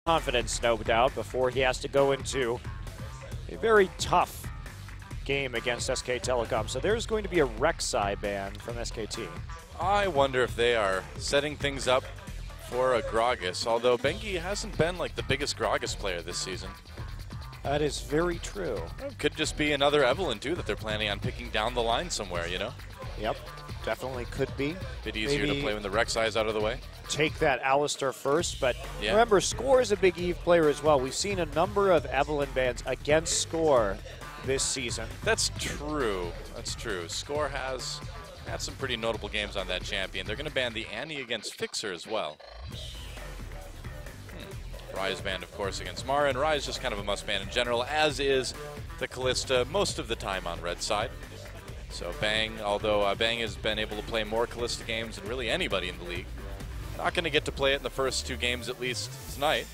confidence, no doubt, before he has to go into a very tough game against SK Telecom. So there's going to be a Rek'Sai ban from SKT. I wonder if they are setting things up for a Gragas, although Bengi hasn't been like the biggest Gragas player this season. That is very true. It could just be another Evelyn, too, that they're planning on picking down the line somewhere, you know? Yep, definitely could be. Bit easier to play when the Rek'Sai is out of the way. Take that Alistar first, but remember, Score is a big Eve player as well. We've seen a number of Evelyn bans against Score this season. That's true. That's true. Score has had some pretty notable games on that champion. They're going to ban the Annie against Fixer as well. Rai banned, of course, against Mara, and Rai is just kind of a must-ban in general, as is the Kalista most of the time on red side. So Bang, although Bang has been able to play more Kalista games than really anybody in the league, not going to get to play it in the first 2 games at least tonight.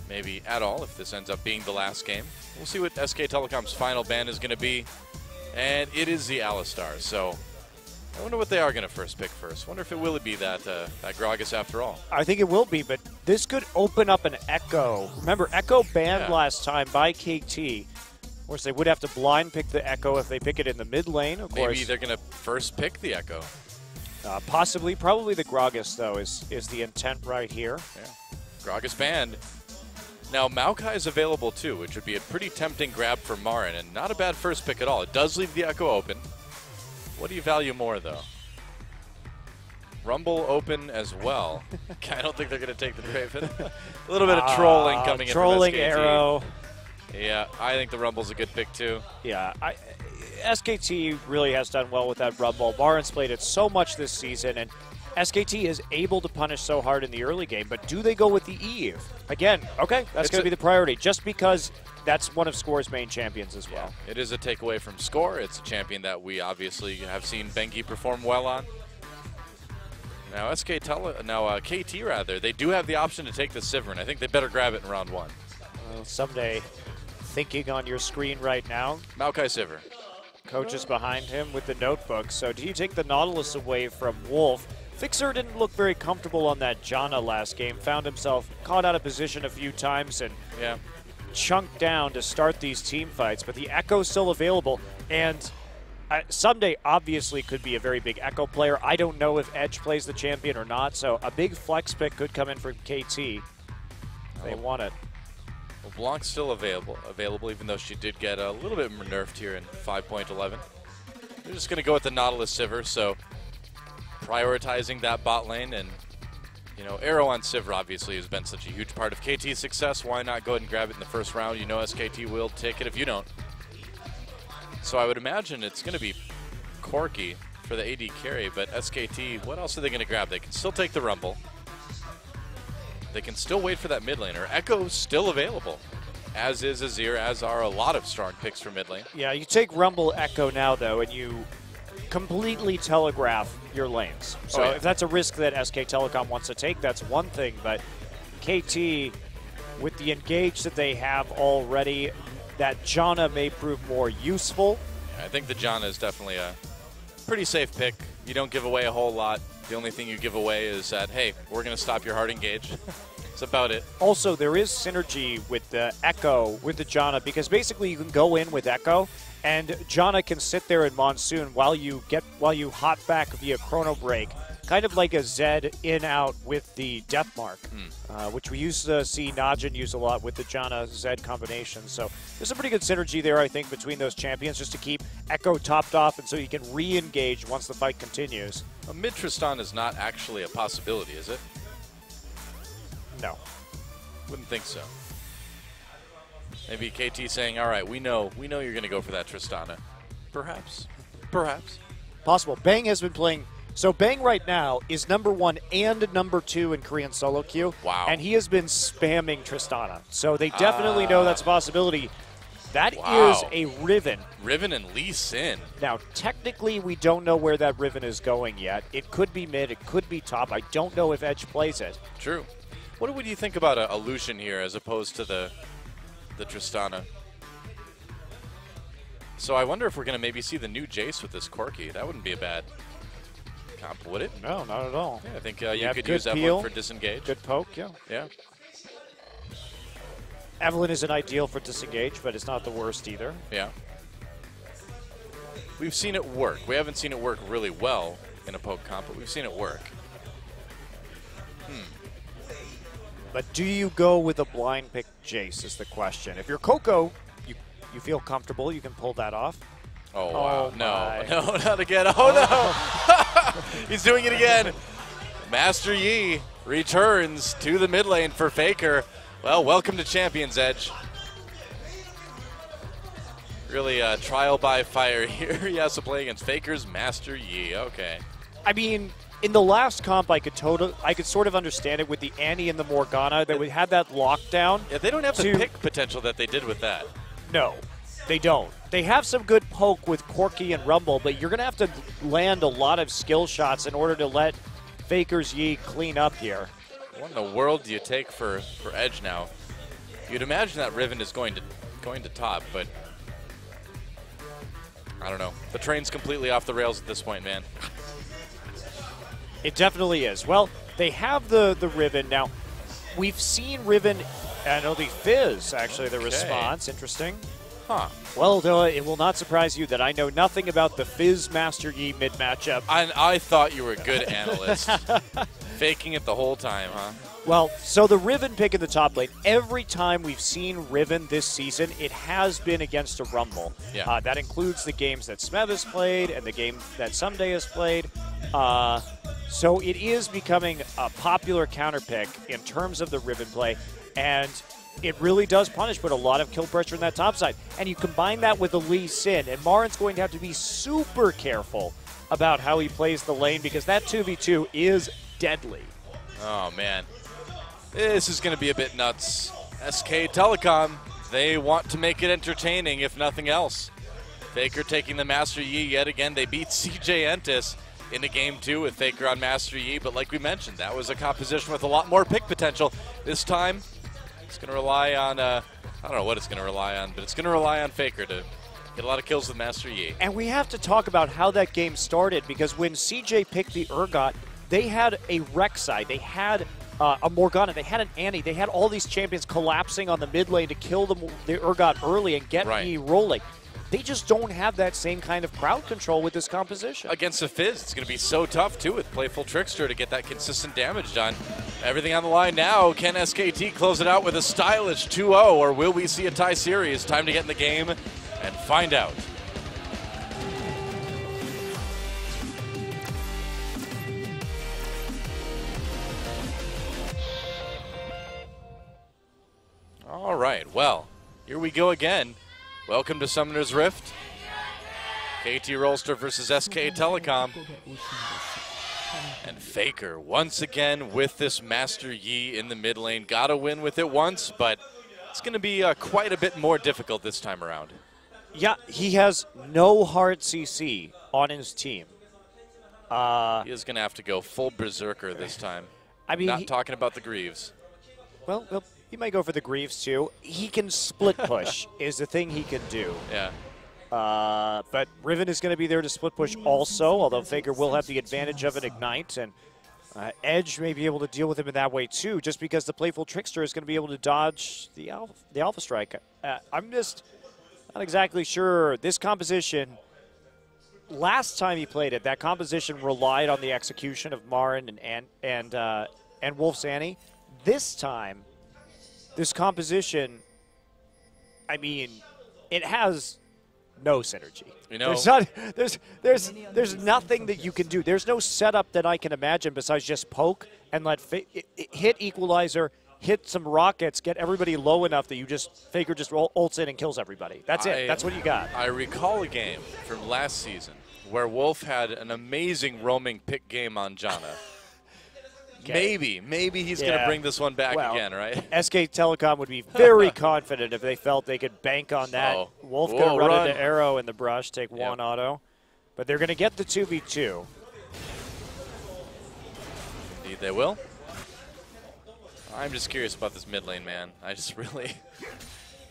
Maybe at all if this ends up being the last game. We'll see what SK Telecom's final ban is going to be, and it is the Alistar. So I wonder what they are going to first pick first. Wonder if it will be that Gragas after all. I think it will be, but this could open up an Echo. Remember, Echo banned last time by KT. Of course, they would have to blind pick the Echo if they pick it in the mid lane. Of course, maybe they're going to first pick the Echo. Possibly, probably the Gragas though is the intent right here. Yeah, Gragas banned. Now Maokai is available too, which would be a pretty tempting grab for Marin, and not a bad first pick at all. It does leave the Echo open. What do you value more, though? Rumble open as well. I don't think they're going to take the Draven. A little bit of trolling coming in from SKT. Trolling arrow. Yeah, I think the Rumble's a good pick, too. Yeah, SKT really has done well with that Rumble. Marin's played it so much this season, and SKT is able to punish so hard in the early game, but do they go with the Eve? Again, okay, that's going to be the priority, just because that's one of Score's main champions as well. Yeah, it is a takeaway from Score. It's a champion that we obviously have seen Bengi perform well on. Now KT rather, they do have the option to take the Sivern. I think they better grab it in round 1. Well, someday, thinking on your screen right now. Maokai Sivir. Coach is behind him with the notebook. So do you take the Nautilus away from Wolf? Fixer didn't look very comfortable on that Janna last game. Found himself caught out of position a few times and chunked down to start these team fights. But the Echo's still available. And someday obviously could be a very big Echo player. I don't know if Edge plays the champion or not. So a big flex pick could come in from KT. They want it. Well, Blanc's still available, even though she did get a little bit nerfed here in 5.11. They're just going to go with the Nautilus Sivir, so prioritizing that bot lane, and you know, Arrow on Sivir obviously has been such a huge part of KT's success. Why not go ahead and grab it in the first round? You know SKT will take it if you don't. So I would imagine it's going to be Corki for the AD carry, but SKT, what else are they going to grab? They can still take the Rumble. They can still wait for that mid laner. Echo's still available, as is Azir, as are a lot of strong picks for mid lane. Yeah, you take Rumble Echo now, though, and you completely telegraph your lanes. So if that's a risk that SK Telecom wants to take, that's one thing. But KT, with the engage that they have already, that Janna may prove more useful. I think the Janna is definitely a pretty safe pick. You don't give away a whole lot. The only thing you give away is that, hey, we're going to stop your hard engage. That's about it. Also, there is synergy with the Echo, with the Janna, because basically you can go in with Echo, and Janna can sit there in Monsoon while you hop back via Chrono Break, kind of like a Zed in-out with the Death Mark, which we used to see Najin use a lot with the Janna-Zed combination. So there's a pretty good synergy there, I think, between those champions, just to keep Echo topped off and so you can re-engage once the fight continues. Mid Tristan is not actually a possibility, is it? No. Wouldn't think so. Maybe KT saying, all right, we know you're going to go for that Tristana. Perhaps. Perhaps. Possible. Bang has been playing. So Bang right now is #1 and #2 in Korean solo queue. Wow. And he has been spamming Tristana. So they definitely know that's a possibility. That is a Riven. Riven and Lee Sin. Now, technically, we don't know where that Riven is going yet. It could be mid. It could be top. I don't know if Edge plays it. True. What would you think about a Lucian here as opposed to the Tristana? So I wonder if we're going to maybe see the new Jace with this Corki. That wouldn't be a bad comp, would it? No, not at all. Yeah, I think you could use Evelyn for disengage. Good poke, yeah. Yeah. Evelyn isn't ideal for disengage, but it's not the worst either. Yeah. We've seen it work. We haven't seen it work really well in a poke comp, but we've seen it work. But do you go with a blind pick Jace is the question. If you're Coco, you feel comfortable, you can pull that off. Oh, wow. No, not again. Oh, no. He's doing it again. Master Yi returns to the mid lane for Faker. Well, welcome to Champions Edge. Really trial by fire here. He has to play against Faker's Master Yi. Okay. I mean, in the last comp, I could sort of understand it with the Annie and the Morgana that would have that lockdown. Yeah, they don't have the pick potential that they did with that. No, they don't. They have some good poke with Corki and Rumble, but you're going to have to land a lot of skill shots in order to let Faker's Yi clean up here. What in the world do you take for Edge now? You'd imagine that Riven is going to top, but I don't know. The train's completely off the rails at this point, man. It definitely is. Well, they have the Riven. Now, we've seen Riven, I know the Fizz, actually, the response. Interesting. Huh. Well, though, it will not surprise you that I know nothing about the Fizz Master Yi mid matchup. I thought you were a good analyst. Faking it the whole time, huh? Well, so the Riven pick in the top lane, every time we've seen Riven this season, it has been against a Rumble. Yeah. That includes the games that Smev has played and the game that Someday has played. So it is becoming a popular counter pick in terms of the Riven play, and it really does punish, put a lot of kill pressure in that top side. And you combine that with the Lee Sin, and Marin's going to have to be super careful about how he plays the lane because that 2v2 is deadly. Oh, man. This is going to be a bit nuts. SK Telecom, they want to make it entertaining, if nothing else. Faker taking the Master Yi yet again. They beat CJ Entis in the game 2 with Faker on Master Yi, but like we mentioned, that was a composition with a lot more pick potential. This time, it's going to rely on, I don't know what it's going to rely on, but it's going to rely on Faker to get a lot of kills with Master Yi. And we have to talk about how that game started, because when CJ picked the Urgot, they had a Rek'Sai, they had a Morgana, they had an Annie, they had all these champions collapsing on the mid lane to kill the Urgot early and get me rolling. They just don't have that same kind of crowd control with this composition. Against a Fizz, it's going to be so tough, too, with Playful Trickster to get that consistent damage done. Everything on the line now. Can SKT close it out with a stylish 2-0, or will we see a tie series? Time to get in the game and find out. All right, well, here we go again. Welcome to Summoner's Rift. KT Rolster versus SK Telecom. And Faker once again with this Master Yi in the mid lane. Got to win with it once, but it's going to be quite a bit more difficult this time around. Yeah, he has no hard CC on his team. He is going to have to go full berserker this time. I mean, not talking about the Greaves. Well, he might go for the Greaves too. He can split push is the thing he can do. Yeah. But Riven is going to be there to split push also, although Faker will have the advantage of an Ignite, and Edge may be able to deal with him in that way too, just because the Playful Trickster is going to be able to dodge the Alpha Strike. I'm just not exactly sure. This composition, last time he played it, that composition relied on the execution of Marin and Wolf's Annie. This time, this composition, I mean, it has no synergy. You know, there's nothing that you can do. There's no setup that I can imagine besides just poke and let hit Equalizer, hit some rockets, get everybody low enough that Faker just ults in and kills everybody. That's it. That's what you got. I recall a game from last season where Wolf had an amazing roaming pick game on Janna. Okay. Maybe he's going to bring this one back again, right? SK Telecom would be very confident if they felt they could bank on that. Wolf going to run into Arrow in the brush, take one auto. But they're going to get the 2v2. Indeed they will. I'm just curious about this mid lane, man. I just really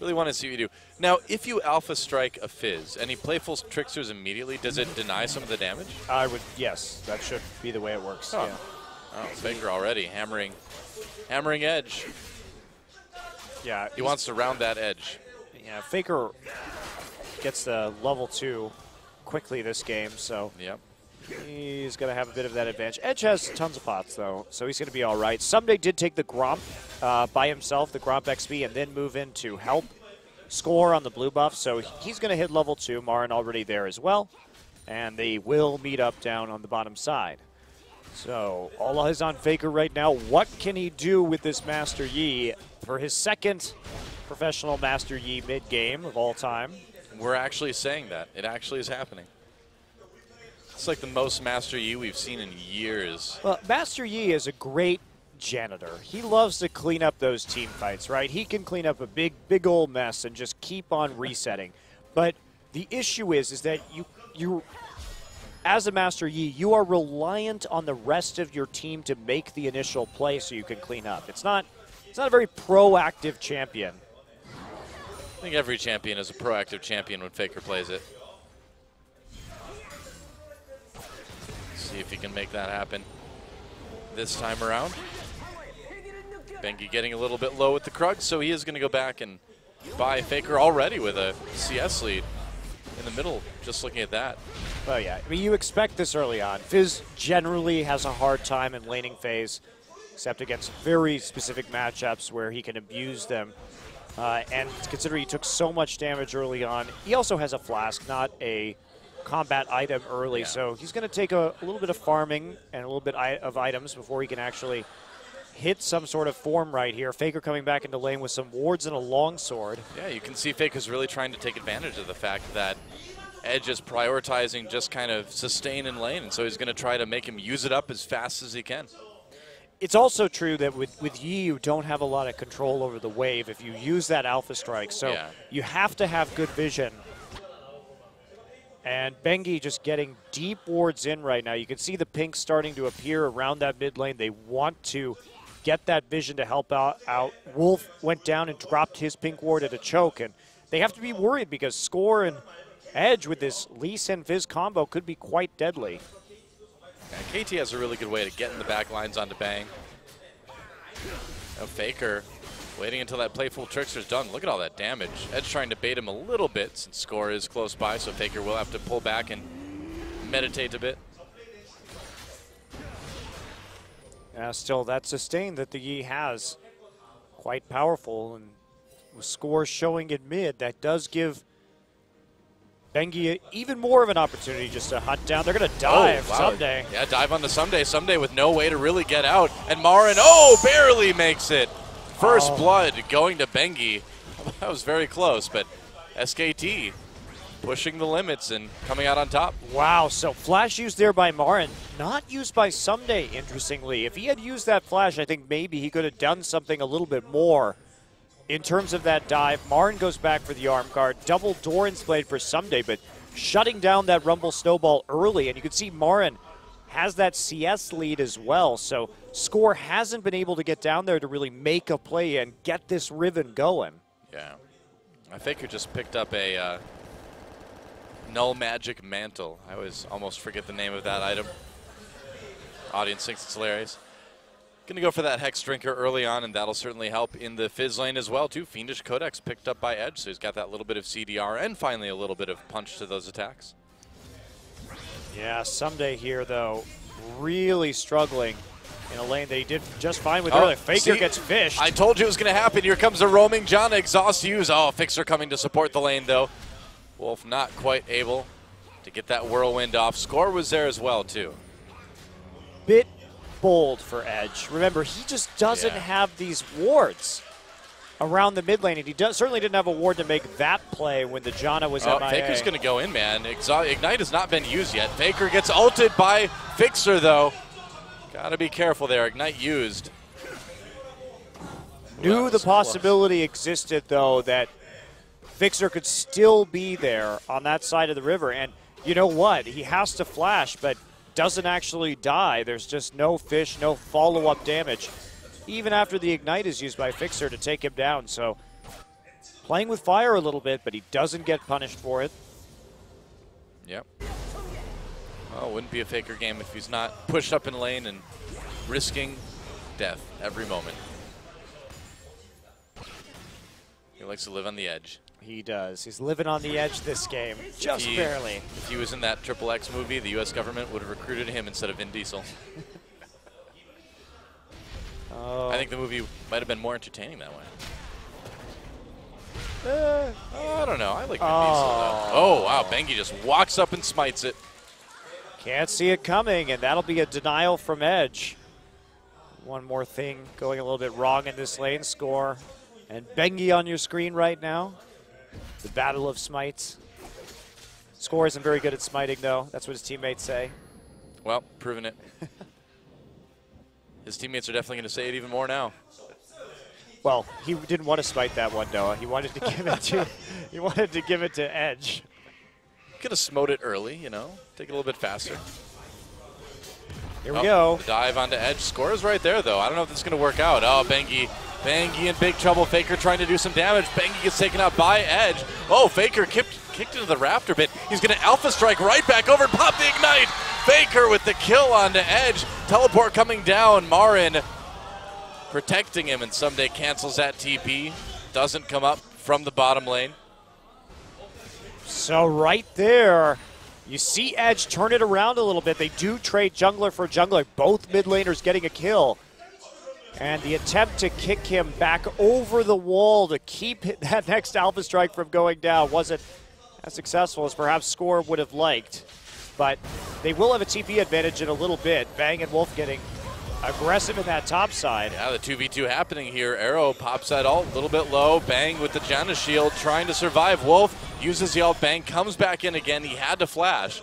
Really want to see what you do. Now, if you Alpha Strike a Fizz and he playful Tricksters immediately, does it deny some of the damage? Yes, that should be the way it works. Oh, Yeah. oh Faker already hammering edge. Yeah, he wants to round that edge. Yeah, Faker gets the level 2 quickly this game, so yep. He's going to have a bit of that advantage. Edge has tons of pots, though, so he's going to be all right. Someday did take the Gromp by himself, the Gromp XP, and then move in to help score on the blue buff. So he's going to hit level 2. Marin already there as well. And they will meet up down on the bottom side. So all eyes on Faker right now. What can he do with this Master Yi for his second professional Master Yi mid-game of all time? We're actually saying that. It actually is happening. It's like the most Master Yi we've seen in years. Well, Master Yi is a great janitor. He loves to clean up those team fights, right? He can clean up a big old mess and just keep on resetting. But the issue is that you as a Master Yi, you are reliant on the rest of your team to make the initial play so you can clean up. It's not a very proactive champion. I think every champion is a proactive champion when Faker plays it. See if he can make that happen this time around. Bengi getting a little bit low with the Krug, so he is going to go back and buy Faker already with a CS lead in the middle, just looking at that. Oh yeah, I mean, you expect this early on. Fizz generally has a hard time in laning phase, except against very specific matchups where he can abuse them. And considering he took so much damage early on, he also has a flask, not a combat item early, so he's going to take a little bit of farming and a little bit of items before he can actually hit some sort of form right here. Faker coming back into lane with some wards and a longsword. Yeah, you can see Faker's really trying to take advantage of the fact that Edge is prioritizing just kind of sustain in lane, and so he's going to try to make him use it up as fast as he can. It's also true that with Yi, you don't have a lot of control over the wave if you use that Alpha Strike, so you have to have good vision. And Bengi just getting deep wards in right now. You can see the pink starting to appear around that mid lane. They want to get that vision to help out. Wolf went down and dropped his pink ward at a choke, and they have to be worried because Score and Edge with this Lee Sin Fizz combo could be quite deadly. Yeah, KT has a really good way to get in the back lines onto Bang. Now Faker waiting until that playful trickster's done. Look at all that damage. Edge trying to bait him a little bit since Score is close by, so Faker will have to pull back and meditate a bit. Still, that sustain that the Yi has, quite powerful, and with Score showing in mid, that does give Bengi even more of an opportunity just to hunt down. They're going to dive Someday. Yeah, dive on the Someday. Someday with no way to really get out. And Marin, barely makes it. First blood going to Bengi. That was very close, but SKT pushing the limits and coming out on top. Wow, so flash used there by Marin, not used by Someday, interestingly. If he had used that flash, I think maybe he could have done something a little bit more in terms of that dive. Marin goes back for the arm guard. Double Doran's Blade for Someday, but shutting down that Rumble Snowball early. And you can see Marin has that CS lead as well. So Score hasn't been able to get down there to really make a play and get this Riven going. Yeah. I think you just picked up a Null Magic Mantle. I always almost forget the name of that item. Audience thinks it's hilarious. Going to go for that Hex Drinker early on, and that'll certainly help in the Fizz lane as well, too. Fiendish Codex picked up by Edge, so he's got that little bit of CDR and finally a little bit of punch to those attacks. Yeah, Someday here, though, really struggling in a lane that he did just fine with earlier. Faker gets fished. I told you it was going to happen. Here comes the roaming John. Exhaust use. Fixer coming to support the lane, though. Wolf not quite able to get that whirlwind off. Score was there as well, too. Bit bold for Edge. Remember, he just doesn't have these wards around the mid lane, and he certainly didn't have a ward to make that play when the Janna was MIA. Faker's going to go in, man. Ignite has not been used yet. Faker gets ulted by Fixer, though. Got to be careful there. Ignite used. Knew the possibility existed, though, that Fixer could still be there on that side of the river. And you know what? He has to flash, but doesn't actually die. There's just no fish, no follow-up damage, even after the Ignite is used by Fixer to take him down. So playing with fire a little bit, but he doesn't get punished for it. Yep. Well, it wouldn't be a Faker game if he's not pushed up in lane and risking death every moment. He likes to live on the edge. He does. He's living on the edge this game, just barely. If he was in that XXX movie, the U.S. government would have recruited him instead of Vin Diesel. I think the movie might have been more entertaining that way. I don't know. I like Vin Diesel, though. Oh, wow. Bengi just walks up and smites it. Can't see it coming, and that'll be a denial from Edge. One more thing going a little bit wrong in this lane score. And Bengi on your screen right now. The battle of smites. Score isn't very good at smiting, though. That's what his teammates say. Well, proving it. His teammates are definitely going to say it even more now. Well, he didn't want to smite that one, Noah. He wanted to give it to he wanted to give it to Edge. Could have smote it early, you know, take it a little bit faster. Here we go. The dive onto Edge. Score is right there, though. I don't know if this is going to work out. Oh, Bengi in big trouble. Faker trying to do some damage. Bengi gets taken out by Edge. Oh, Faker kicked into the Raptor bit. He's going to Alpha Strike right back over and pop the Ignite. Faker with the kill onto Edge. Teleport coming down. Marin protecting him, and someday cancels that TP. Doesn't come up from the bottom lane. So right there, you see Edge turn it around a little bit. They do trade jungler for jungler. Both mid laners getting a kill. And the attempt to kick him back over the wall to keep that next Alpha Strike from going down wasn't as successful as perhaps Score would have liked. But they will have a TP advantage in a little bit. Bang and Wolf getting aggressive in that top side. Yeah, the 2v2 happening here. Arrow pops that ult a little bit low. Bang with the Janna shield trying to survive. Wolf uses the ult. Bang comes back in again. He had to flash.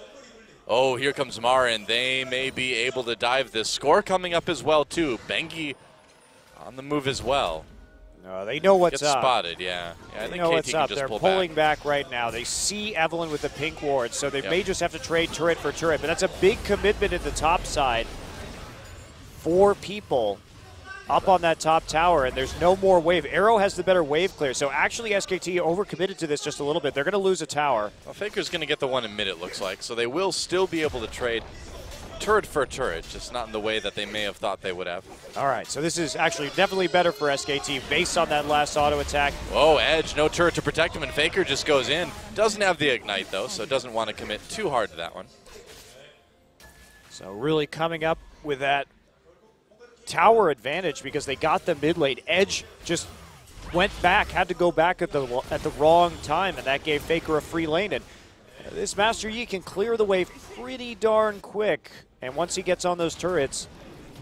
Oh, here comes Marin. They may be able to dive this. Score coming up as well, too. Bengi on the move as well. No, they know what's Gets up. spotted, yeah. I they think know KT what's can up. just They're pull pulling back right now. They see Evelyn with the pink ward, so they may just have to trade turret for turret. But that's a big commitment at the top side. 4 people up on that top tower, and there's no more wave. Arrow has the better wave clear, so actually SKT overcommitted to this just a little bit. They're going to lose a tower. Well, Faker's going to get the one in mid, it looks like, so they will still be able to trade turret for turret, just not in the way that they may have thought they would have. All right, so this is actually definitely better for SKT based on that last auto attack. Oh, Edge, no turret to protect him, and Faker just goes in. Doesn't have the Ignite, though, so doesn't want to commit too hard to that one. So really coming up with that tower advantage because they got the mid lane. Edge just went back, had to go back at the wrong time, and that gave Faker a free lane. And this Master Yi can clear the wave pretty darn quick. And once he gets on those turrets,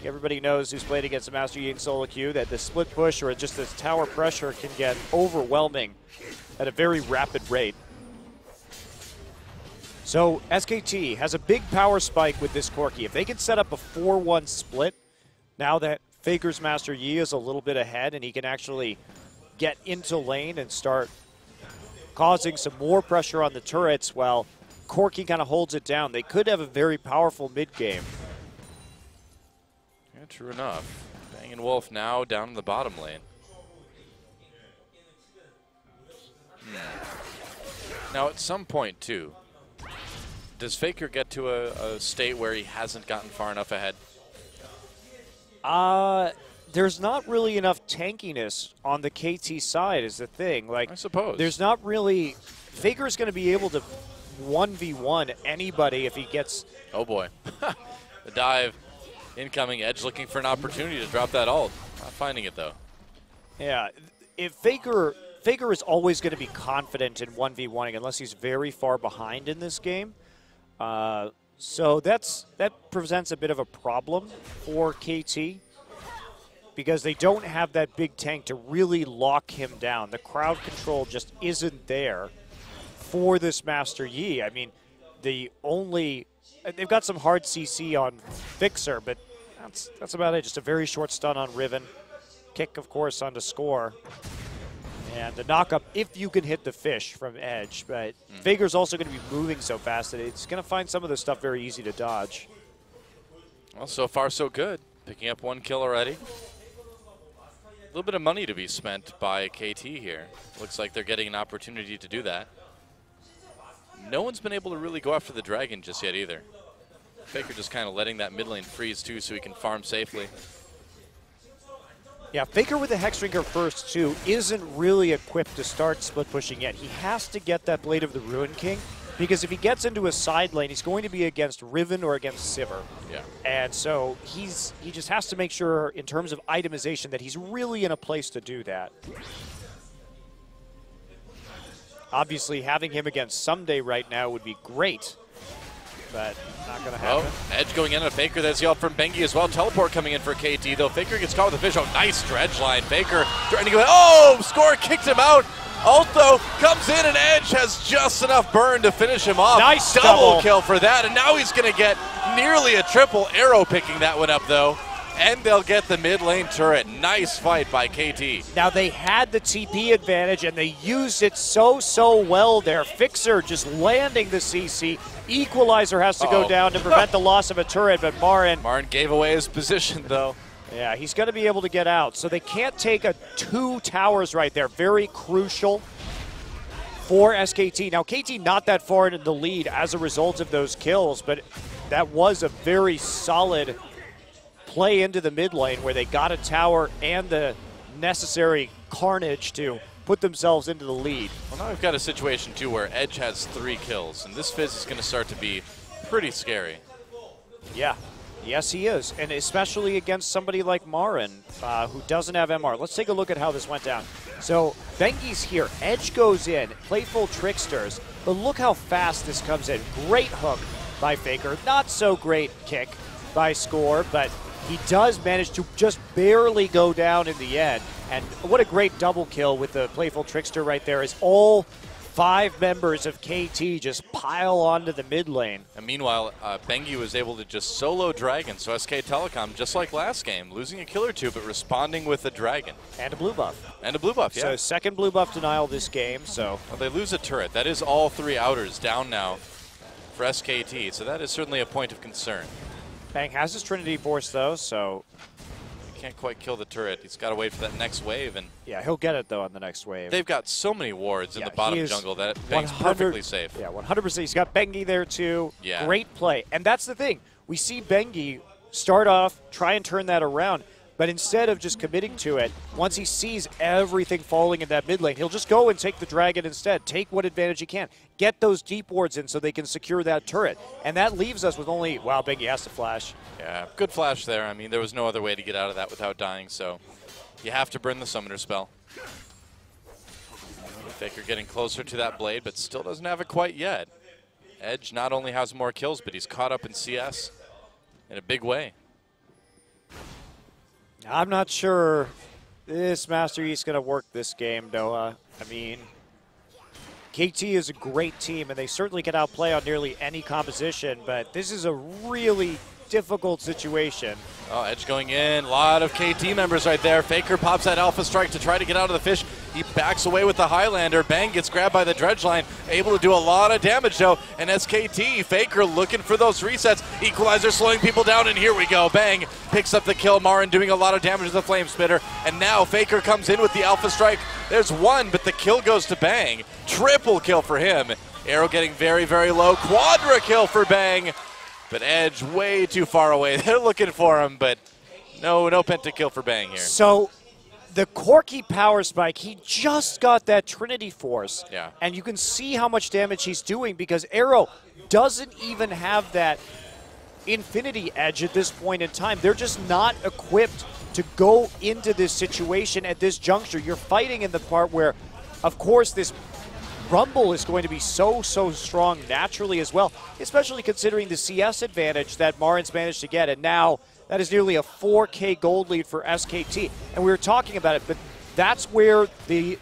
everybody knows who's played against the Master Yi in solo queue that the split push or just this tower pressure can get overwhelming at a very rapid rate. So SKT has a big power spike with this Corki. If they can set up a 4-1 split, now that Faker's Master Yi is a little bit ahead and he can actually get into lane and start causing some more pressure on the turrets, well, Corki kind of holds it down. They could have a very powerful mid game. Yeah, true enough. Bang and Wolf now down in the bottom lane. Now, at some point, too, does Faker get to a state where he hasn't gotten far enough ahead? There's not really enough tankiness on the KT side is the thing. Like, I suppose. There's not really... Faker's going to be able to 1v1 anybody if he gets... Oh, boy. The dive. Incoming. Edge looking for an opportunity to drop that ult. Not finding it, though. Yeah. If Faker is always going to be confident in 1v1ing unless he's very far behind in this game. So that presents a bit of a problem for KT because they don't have that big tank to really lock him down. The crowd control just isn't there for this Master Yi. I mean, they've got some hard CC on Fixer, but that's about it. Just a very short stun on Riven. Kick, of course, onto Score. And the knock-up, if you can hit the fish from Edge. But Faker's also going to be moving so fast that it's going to find some of this stuff very easy to dodge. Well, so far so good. Picking up 1 kill already. little bit of money to be spent by KT here. Looks like they're getting an opportunity to do that. No one's been able to really go after the dragon just yet either. Faker just kind of letting that mid lane freeze too so he can farm safely. Yeah, Faker with the Hexdrinker first too isn't really equipped to start split pushing yet. He has to get that Blade of the Ruin King, because if he gets into a side lane, he's going to be against Riven or against Sivir. Yeah. And so he just has to make sure in terms of itemization that he's really in a place to do that. Obviously, having him against Someday right now would be great, but not going to happen. Oh, Edge going in on Faker. There's the ult from Bengi as well. Teleport coming in for KT, though. Faker gets caught with the fish. Oh, nice dredge line. Faker trying to go. Oh, Score kicked him out. Ult, though, comes in, and Edge has just enough burn to finish him off. Nice double kill for that, and now he's going to get nearly a triple. Arrow picking that one up, though. And they'll get the mid lane turret. Nice fight by KT. Now they had the TP advantage and they used it so well there. Fixer just landing the CC. Equalizer has to go down to prevent the loss of a turret, but Marin gave away his position though. Yeah, he's going to be able to get out. So they can't take 2 towers right there. Very crucial for SKT. Now KT not that far into the lead as a result of those kills, but that was a very solid play into the mid lane where they got a tower and the necessary carnage to put themselves into the lead. Well, now we've got a situation, too, where Edge has 3 kills, and this Fizz is going to start to be pretty scary. Yeah. Yes, he is, and especially against somebody like Marin, who doesn't have MR. Let's take a look at how this went down. So Bengi's here. Edge goes in. Playful Tricksters. But look how fast this comes in. Great hook by Faker. Not so great kick by Score, but he does manage to just barely go down in the end. And what a great double kill with the Playful Trickster right there as all 5 members of KT just pile onto the mid lane. And meanwhile, Bengi was able to just solo Dragon, so SK Telecom, just like last game, losing a kill or 2, but responding with a Dragon. And a blue buff. And a blue buff, yeah. So second blue buff denial this game, so. Well, they lose a turret. That is all 3 outers down now for SKT, so that is certainly a point of concern. Bang has his Trinity Force though, so he can't quite kill the turret. He's got to wait for that next wave, and yeah, he'll get it though on the next wave. They've got so many wards in the bottom jungle that Bang's perfectly safe. Yeah, 100%. He's got Bengi there too. Yeah. Great play, and that's the thing. We see Bengi start off, try and turn that around, but instead of just committing to it, once he sees everything falling in that mid lane, he'll just go and take the dragon instead. Take what advantage he can. Get those deep wards in so they can secure that turret. And that leaves us with only, wow, Bengi has to flash. Yeah, good flash there. I mean, there was no other way to get out of that without dying, so you have to burn the summoner spell. Faker getting closer to that blade, but still doesn't have it quite yet. Edge not only has more kills, but he's caught up in CS in a big way. I'm not sure this Master Yi's going to work this game, Doha. I mean, KT is a great team, and they certainly can outplay on nearly any composition, but this is a really difficult situation. Oh, Edge going in. A lot of KT members right there. Faker pops that Alpha Strike to try to get out of the fish. He backs away with the Highlander. Bang gets grabbed by the dredge line. Able to do a lot of damage, though. And SKT, Faker looking for those resets. Equalizer slowing people down, and here we go. Bang picks up the kill. Marin doing a lot of damage to the Flame Spitter. And now Faker comes in with the Alpha Strike. There's one, but the kill goes to Bang. Triple kill for him. Arrow getting very, very low. Quadra kill for Bang. But Edge way too far away. They're looking for him, but no pentakill for Bang here. So the Corki power spike, he just got that Trinity Force. Yeah. And you can see how much damage he's doing because Arrow doesn't even have that Infinity Edge at this point in time. They're just not equipped to go into this situation at this juncture. You're fighting in the part where, of course, this Rumble is going to be so strong naturally as well, especially considering the CS advantage that Marin's managed to get. And now that is nearly a 4K gold lead for SKT. And we were talking about it, but that's where the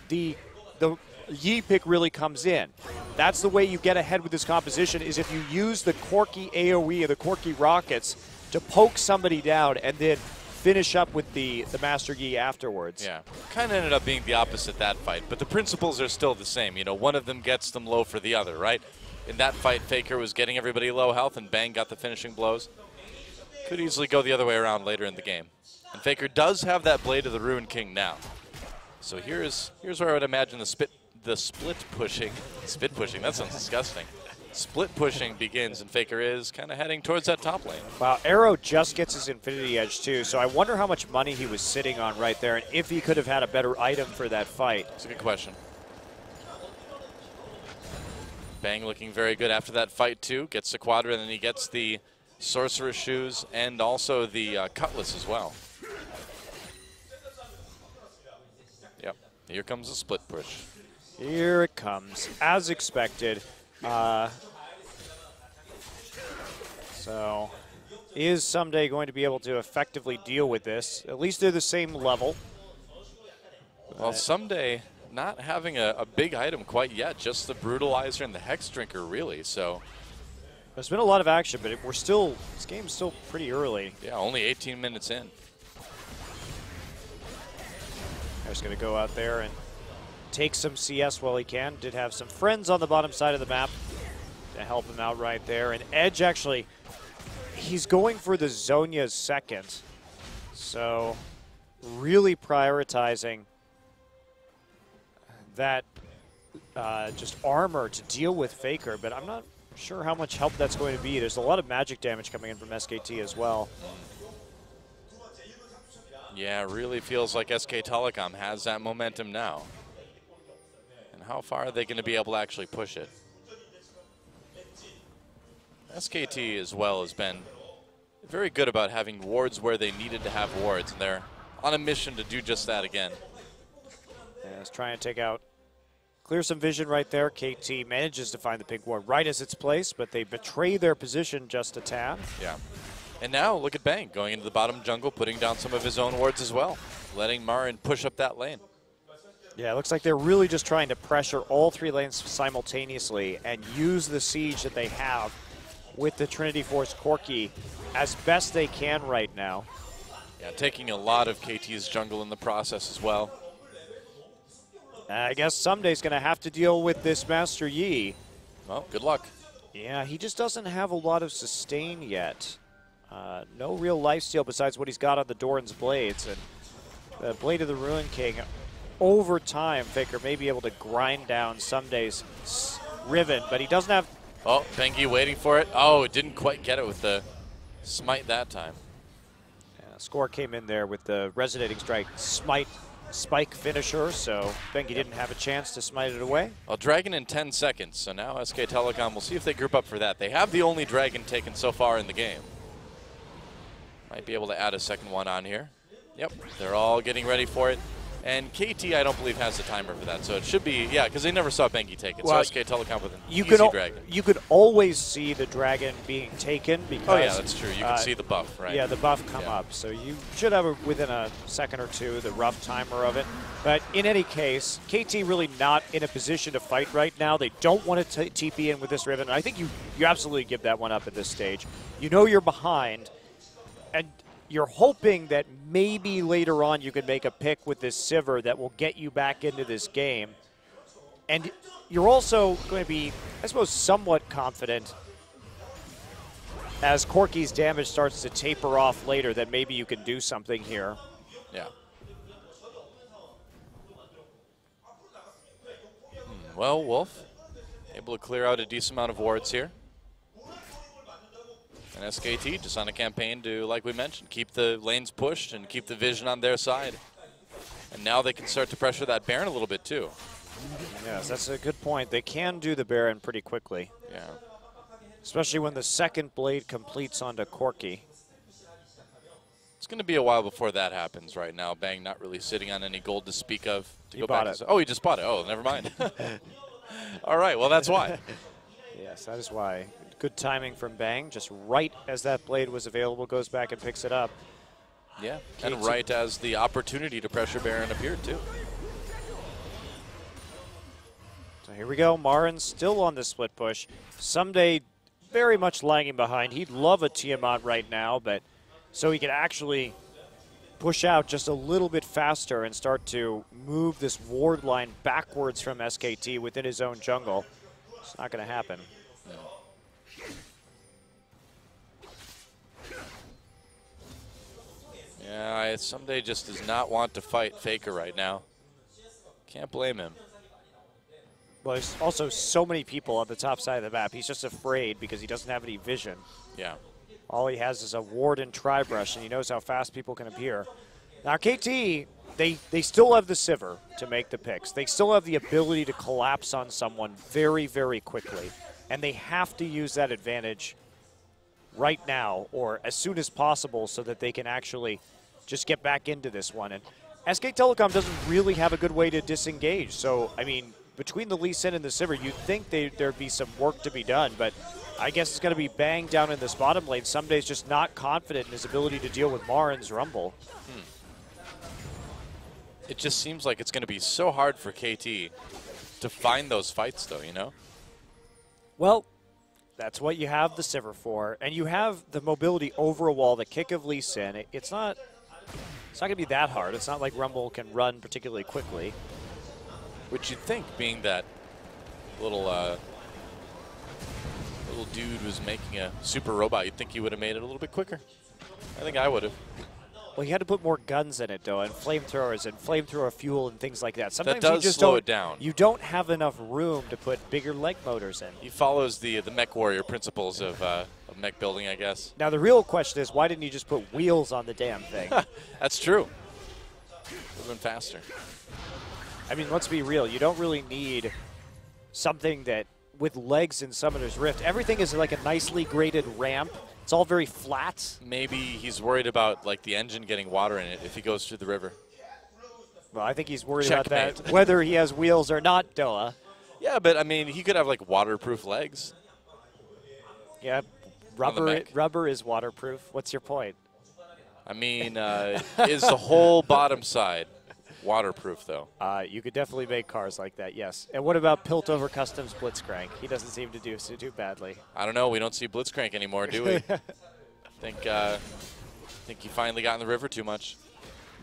Yi pick really comes in. That's the way you get ahead with this composition is if you use the Corki AoE or the Corki rockets to poke somebody down and then finish up with the Master Yi afterwards. Yeah, kind of ended up being the opposite that fight, but the principles are still the same. You know, one of them gets them low for the other, right? In that fight, Faker was getting everybody low health, and Bang got the finishing blows. Could easily go the other way around later in the game. And Faker does have that Blade of the Ruin King now. So here's where I would imagine the split pushing, that sounds disgusting. Split pushing begins, and Faker is kind of heading towards that top lane. Wow, Arrow just gets his Infinity Edge too, so I wonder how much money he was sitting on right there, and if he could have had a better item for that fight. That's a good question. Bang looking very good after that fight too. Gets the Quadra, and then he gets the Sorcerer's Shoes and also the Cutlass as well. Yep, here comes the split push. Here it comes, as expected. So, is Someday going to be able to effectively deal with this? At least they're the same level. Well, Someday not having a big item quite yet, just the Brutalizer and the Hex Drinker, really. So there's been a lot of action, but this game's still pretty early. Yeah, only 18 minutes in. I'm just going to go out there and take some CS while he can. Did have some friends on the bottom side of the map to help him out right there. And Edge actually, he's going for the Zhonya's second. So really prioritizing that just armor to deal with Faker, but I'm not sure how much help that's going to be. There's a lot of magic damage coming in from SKT as well. Yeah, it really feels like SK Telecom has that momentum now. And how far are they going to be able to actually push it? SKT as well has been very good about having wards where they needed to have wards, and they're on a mission to do just that again. Yeah, let's try and take out, clear some vision right there. KT manages to find the pink ward right as it's placed, but they betray their position just a tad. Yeah. And now look at Bang going into the bottom jungle, putting down some of his own wards as well, letting Marin push up that lane. Yeah, it looks like they're really just trying to pressure all three lanes simultaneously and use the siege that they have with the Trinity Force Corki as best they can right now. Yeah, taking a lot of KT's jungle in the process as well. I guess Someday's going to have to deal with this Master Yi. Well, good luck. Yeah, he just doesn't have a lot of sustain yet. No real lifesteal besides what he's got on the Doran's Blades. And the Blade of the Ruin King, over time, Faker may be able to grind down Someday's Riven, but he doesn't have... Oh, Bengi waiting for it. Oh, it didn't quite get it with the smite that time. Yeah, Score came in there with the Resonating Strike spike finisher, so Bengi didn't have a chance to smite it away. Well, Dragon in 10 seconds, so now SK Telecom will see if they group up for that. They have the only Dragon taken so far in the game. Might be able to add a second one on here. Yep, they're all getting ready for it. And KT, I don't believe, has the timer for that, so it should be, yeah, because they never saw Bengi take it. Well, so SK Telecom with an easy Dragon. You could always see the Dragon being taken because... Oh, yeah, that's true. You can see the buff, right? Yeah, the buff come up. So you should have, within a second or two, the rough timer of it. But in any case, KT really not in a position to fight right now. They don't want to TP in with this Riven. I think you absolutely give that one up at this stage. You know you're behind, and you're hoping that maybe later on you can make a pick with this Sivir that will get you back into this game. And you're also going to be, I suppose, somewhat confident as Corki's damage starts to taper off later that maybe you can do something here. Yeah. Well, Wolf able to clear out a decent amount of wards here. And SKT just on a campaign to, like we mentioned, keep the lanes pushed and keep the vision on their side. And now they can start to pressure that Baron a little bit too. Yes, that's a good point. They can do the Baron pretty quickly. Yeah. Especially when the second blade completes onto Corki. It's going to be a while before that happens right now. Bang not really sitting on any gold to speak of. To He bought it. Oh, he just bought it. Oh, never mind. All right, well, that's why. Yes, that is why. Good timing from Bang. Just right as that blade was available, goes back and picks it up. Yeah, and right as the opportunity to pressure Baron appeared too. So here we go. Marin still on the split push. Someday very much lagging behind. He'd love a Tiamat right now, but so he could actually push out just a little bit faster and start to move this ward line backwards from SKT within his own jungle. It's not going to happen. No. Yeah, Someday just does not want to fight Faker right now. Can't blame him. Well, there's also so many people on the top side of the map. He's just afraid because he doesn't have any vision. Yeah. All he has is a ward and tri-brush, and he knows how fast people can appear. Now, KT, they still have the Sivir to make the picks. They still have the ability to collapse on someone very, very quickly. And they have to use that advantage right now or as soon as possible so that they can actually just get back into this one. And SK Telecom doesn't really have a good way to disengage. So, I mean, between the Lee Sin and the Sivir, you'd think there'd be some work to be done, but I guess it's going to be Bang down in this bottom lane. Someday's just not confident in his ability to deal with Marin's Rumble. It just seems like it's going to be so hard for KT to find those fights, though, you know? Well, that's what you have the Sivir for, and you have the mobility over a wall, the kick of Lee Sin. It's not going to be that hard. It's not like Rumble can run particularly quickly. Which you'd think, being that little dude was making a super robot, you'd think he would have made it a little bit quicker. I think I would have. Well, you had to put more guns in it, though, and flamethrowers and flamethrower fuel and things like that. Sometimes that does you just slow it down. You don't have enough room to put bigger leg motors in. He follows the mech warrior principles of mech building, I guess. Now, the real question is, why didn't you just put wheels on the damn thing? That's true. Would have been faster. I mean, let's be real. You don't really need something that, with legs in Summoner's Rift, everything is like a nicely graded ramp. It's all very flat. Maybe he's worried about like the engine getting water in it if he goes through the river. Well, I think he's worried Checkmate. about that, whether he has wheels or not, Doa. Yeah, but I mean, he could have like waterproof legs. Yeah, rubber is waterproof. What's your point? I mean, is the whole bottom side waterproof, though? You could definitely make cars like that, yes. And what about Piltover Customs Blitzcrank? He doesn't seem to do too badly. I don't know. We don't see Blitzcrank anymore, do we? think he finally got in the river too much.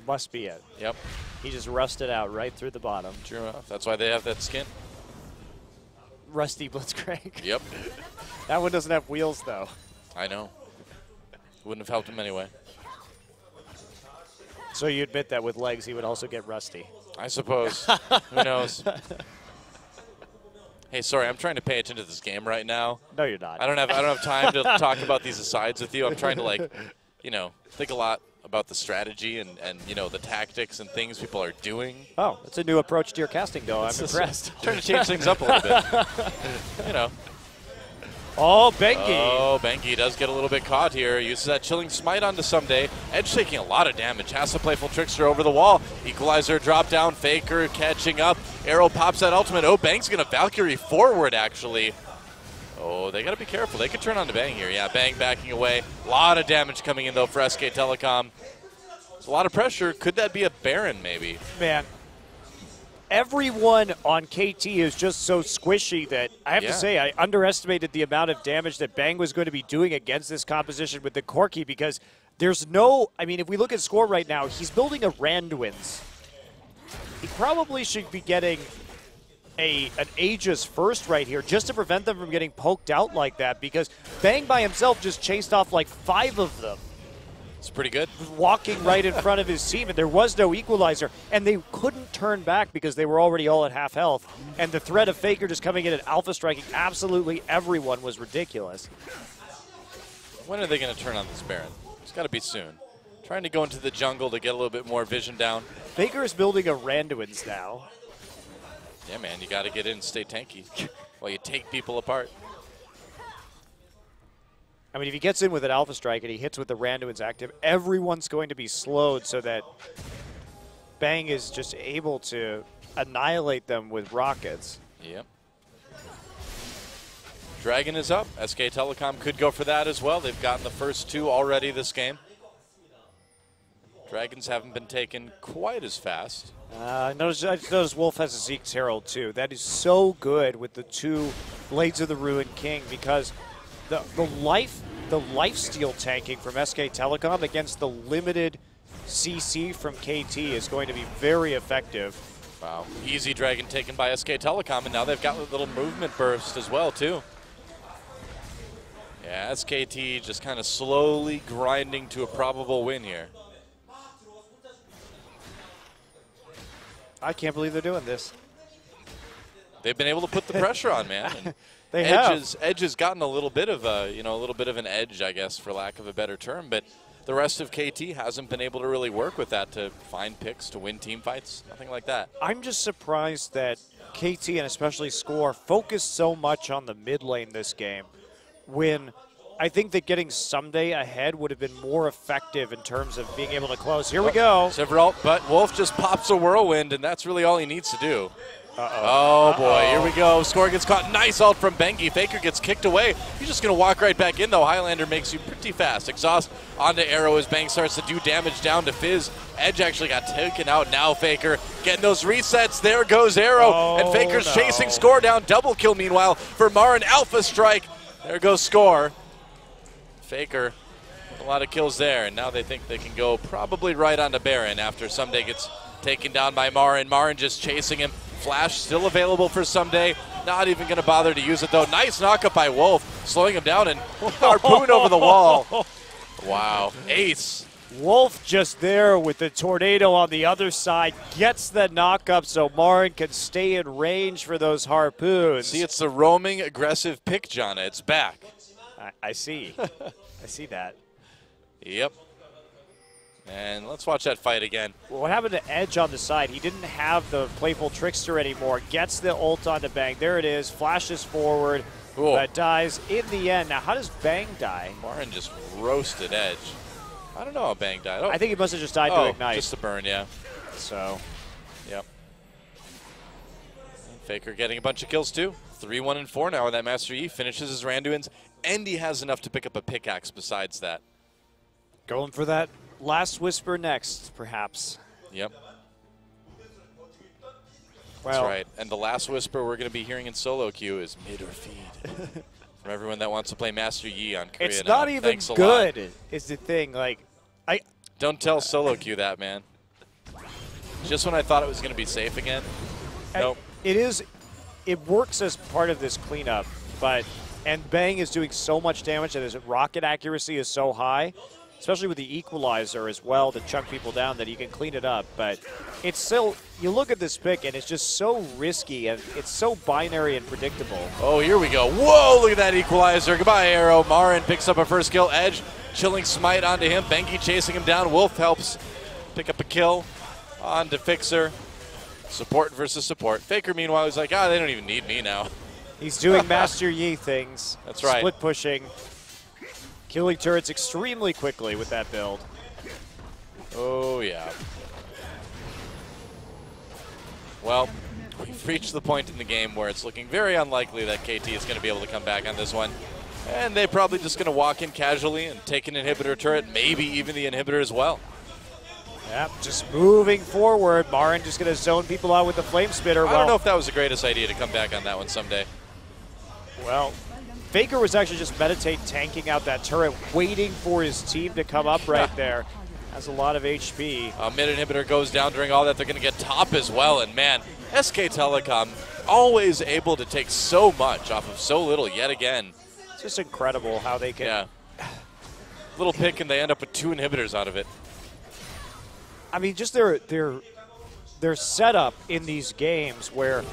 Must be it. Yep. He just rusted out right through the bottom. True enough. That's why they have that skin. Rusty Blitzcrank. Yep. That one doesn't have wheels, though. I know. Wouldn't have helped him anyway. So you admit that with legs, he would also get rusty. I suppose. Who knows? Hey, sorry, I'm trying to pay attention to this game right now. No, you're not. I don't have time to talk about these asides with you. I'm trying to, like, think a lot about the strategy and the tactics and things people are doing. Oh, that's a new approach to your casting, though. I'm impressed. Trying to change things up a little bit. Oh, Bengi. Oh, Bengi does get a little bit caught here. Uses that chilling smite onto Someday. Edge taking a lot of damage. Has the playful trickster over the wall. Equalizer drop down. Faker catching up. Arrow pops that ultimate. Oh, Bang's going to Valkyrie forward, actually. Oh, they got to be careful. They could turn on to Bang here. Yeah, Bang backing away. A lot of damage coming in, though, for SK Telecom. There's a lot of pressure. Could that be a Baron, maybe? Man. Everyone on KT is just so squishy that I have to say I underestimated the amount of damage that Bang was going to be doing against this composition with the Corki, because there's no, I mean, if we look at score right now, he's building a Randuin's. He probably should be getting an Aegis first right here just to prevent them from getting poked out like that, because Bang by himself just chased off like 5 of them. It's pretty good. Walking right in front of his team, and there was no equalizer, and they couldn't turn back because they were already all at half health, and the threat of Faker just coming in and alpha striking absolutely everyone was ridiculous. When are they going to turn on this Baron? It's got to be soon. Trying to go into the jungle to get a little bit more vision down. Faker is building a Randuin's now. Yeah, man, you got to get in and stay tanky while you take people apart. I mean, if he gets in with an Alpha Strike and he hits with the Randuin's active, everyone's going to be slowed so that Bang is just able to annihilate them with rockets. Yep. Dragon is up. SK Telecom could go for that as well. They've gotten the first 2 already this game. Dragons haven't been taken quite as fast. I noticed Wolf has a Zeke's Herald too. That is so good with the 2 Blades of the Ruined King, because the life steal tanking from SK Telecom against the limited CC from KT is going to be very effective. Wow. Easy Dragon taken by SK Telecom, and now they've got a little movement burst as well, too. Yeah, SKT just kind of slowly grinding to a probable win here. I can't believe they're doing this. They've been able to put the pressure on, man. And They Edge has gotten a little bit of a, a little bit of an edge, I guess, for lack of a better term. But the rest of KT hasn't been able to really work with that to find picks, to win team fights, nothing like that. I'm just surprised that KT and especially Score focused so much on the mid lane this game when I think that getting Someday ahead would have been more effective in terms of being able to close. Here we go. Several, but Wolf just pops a whirlwind, and that's really all he needs to do. Oh, boy, here we go. Score gets caught. Nice ult from Bengi. Faker gets kicked away. He's just going to walk right back in, though. Highlander makes you pretty fast. Exhaust onto Arrow as Bang starts to do damage down to Fizz. Edge actually got taken out. Now Faker getting those resets. There goes Arrow. And Faker's chasing Score down. Double kill, meanwhile, for Marin. Alpha strike. There goes Score. Faker, a lot of kills there. And now they think they can go probably right onto Baron after Someday gets taken down by Marin. Marin just chasing him. Flash still available for Someday. Not even going to bother to use it, though. Nice knockup by Wolf, slowing him down and harpoon over the wall. Wow. Ace. Wolf just there with the tornado on the other side, gets the knockup so Marin can stay in range for those harpoons. See, it's the roaming aggressive pick, Jana. It's back. I see. I see that. Yep. And let's watch that fight again. What happened to Edge on the side? He didn't have the playful trickster anymore. Gets the ult onto Bang. There it is. Flashes forward. Dies in the end. Now, how does Bang die? Marin just roasted Edge. I don't know how Bang died. I think he must have just died to Ignite. Just a burn, yeah. So, yep. Faker getting a bunch of kills, too. 3-1 and 4 now, and that Master Yi finishes his Randuins, and he has enough to pick up a pickaxe besides that. Going for that Last Whisper next, perhaps. Yep. Well, that's right. And the Last Whisper we're going to be hearing in solo queue is mid or feed. From everyone that wants to play Master Yi on Korea. It's not even good, is the thing. Like, don't tell solo queue that, man. Just when I thought it was going to be safe again. Nope. It works as part of this cleanup, and Bang is doing so much damage and his rocket accuracy is so high, especially with the equalizer as well to chunk people down, that he can clean it up. But it's still, you look at this pick and it's just so risky and it's so binary and predictable. Oh, here we go. Whoa, look at that equalizer. Goodbye, Arrow. Marin picks up a first kill. Edge chilling smite onto him. Bengi chasing him down. Wolf helps pick up a kill onto Fixer. Support versus support. Faker, meanwhile, is like, they don't even need me now. He's doing Master Yi things. That's right. Split pushing. Killing turrets extremely quickly with that build. Oh, yeah. Well, we've reached the point in the game where it's looking very unlikely that KT is going to be able to come back on this one. And they're probably just going to walk in casually and take an inhibitor turret, maybe even the inhibitor as well. Yep, just moving forward. Marin just going to zone people out with the Flame Spitter. I don't know if that was the greatest idea to come back on that one someday. Well, Faker was actually just tanking out that turret, waiting for his team to come up right there. Has a lot of HP. Mid inhibitor goes down during all that. They're going to get top as well. And man, SK Telecom always able to take so much off of so little yet again. It's just incredible how they can. Yeah. Little pick and they end up with 2 inhibitors out of it. I mean, just their setup in these games where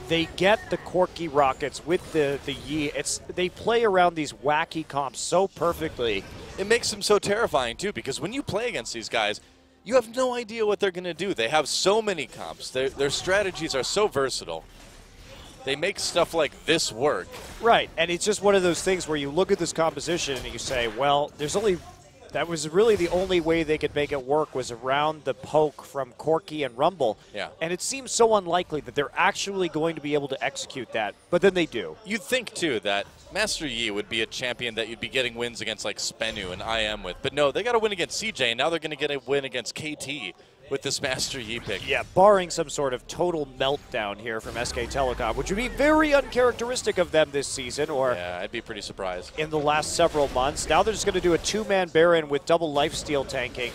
they get the quirky rockets with the Yi. They play around these wacky comps so perfectly. It makes them so terrifying, too, because when you play against these guys, you have no idea what they're going to do. They have so many comps. Their strategies are so versatile. They make stuff like this work. Right, and it's just one of those things where you look at this composition and you say, well, that was really the only way they could make it work was around the poke from Corki and Rumble. Yeah. And it seems so unlikely that they're actually going to be able to execute that, but then they do. You'd think, too, that Master Yi would be a champion that you'd be getting wins against like Spenu and IM with. But no, they got a win against CJ, and now they're going to get a win against KT with this Master Yi pick. Yeah, barring some sort of total meltdown here from SK Telecom, which would be very uncharacteristic of them this season, or yeah, I'd be pretty surprised. In the last several months. Now they're just going to do a 2-man Baron with double lifesteal tanking.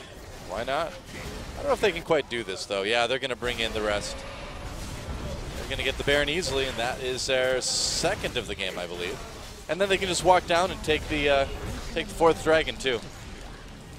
Why not? I don't know if they can quite do this, though. Yeah, they're going to bring in the rest. They're going to get the Baron easily, and that is their second of the game, I believe. And then they can just walk down and take the 4th dragon, too.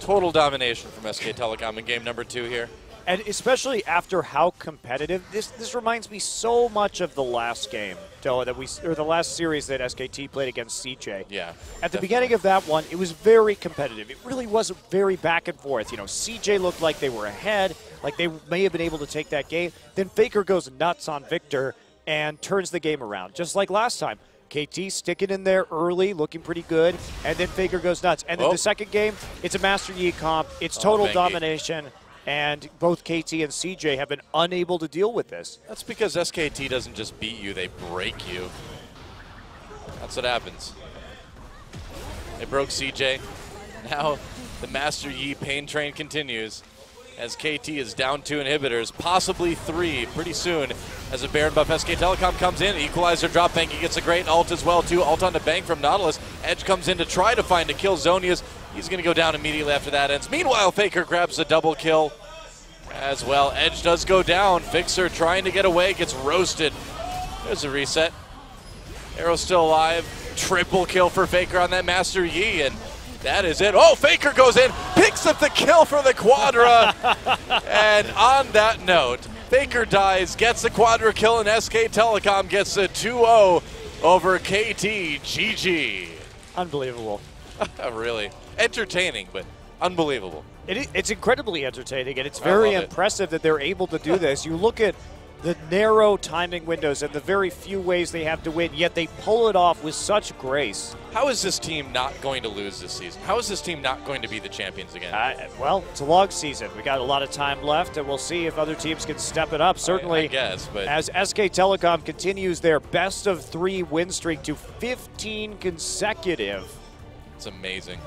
Total domination from SK Telecom in game number 2 here. And especially after how competitive, this reminds me so much of the last game, or the last series that SKT played against CJ. Yeah. At the definitely. beginning of that one, it was very competitive. It really wasn't very back and forth. You know, CJ looked like they were ahead, like they may have been able to take that game. Then Faker goes nuts on Victor and turns the game around, just like last time. KT sticking in there early, looking pretty good, and then Faker goes nuts. And then the second game, it's a Master Yi comp. It's total domination, and both KT and CJ have been unable to deal with this. That's because SKT doesn't just beat you, they break you. That's what happens. They broke CJ. Now the Master Yi pain train continues as KT is down 2 inhibitors, possibly 3 pretty soon as a Baron buff. SK Telecom comes in, equalizer drop, Banky gets a great ult as well too. Ult on the bank from Nautilus. Edge comes in to try to find a kill. Zonia's, he's going to go down immediately after that ends. Meanwhile, Faker grabs a double kill as well. Edge does go down. Fixer trying to get away, gets roasted. There's a reset. Arrow's still alive. Triple kill for Faker on that Master Yi, and that is it. Oh, Faker goes in, picks up the kill for the Quadra. And on that note, Faker dies, gets the Quadra kill, and SK Telecom gets a 2-0 over KT. GG. Unbelievable. Really. Entertaining, but unbelievable. It's incredibly entertaining, and it's very impressive that they're able to do this. You look at the narrow timing windows and the very few ways they have to win, yet they pull it off with such grace. How is this team not going to lose this season? How is this team not going to be the champions again? Well, it's a long season. We got a lot of time left, and we'll see if other teams can step it up. Certainly, I guess, but as SK Telecom continues their best-of-3 win streak to 15 consecutive. It's amazing.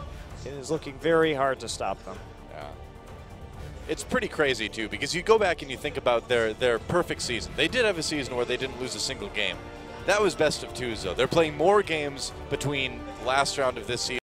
It is looking very hard to stop them. Yeah. It's pretty crazy, too, because you go back and you think about their perfect season. They did have a season where they didn't lose a single game. That was best of 2s, though. They're playing more games between the last round of this season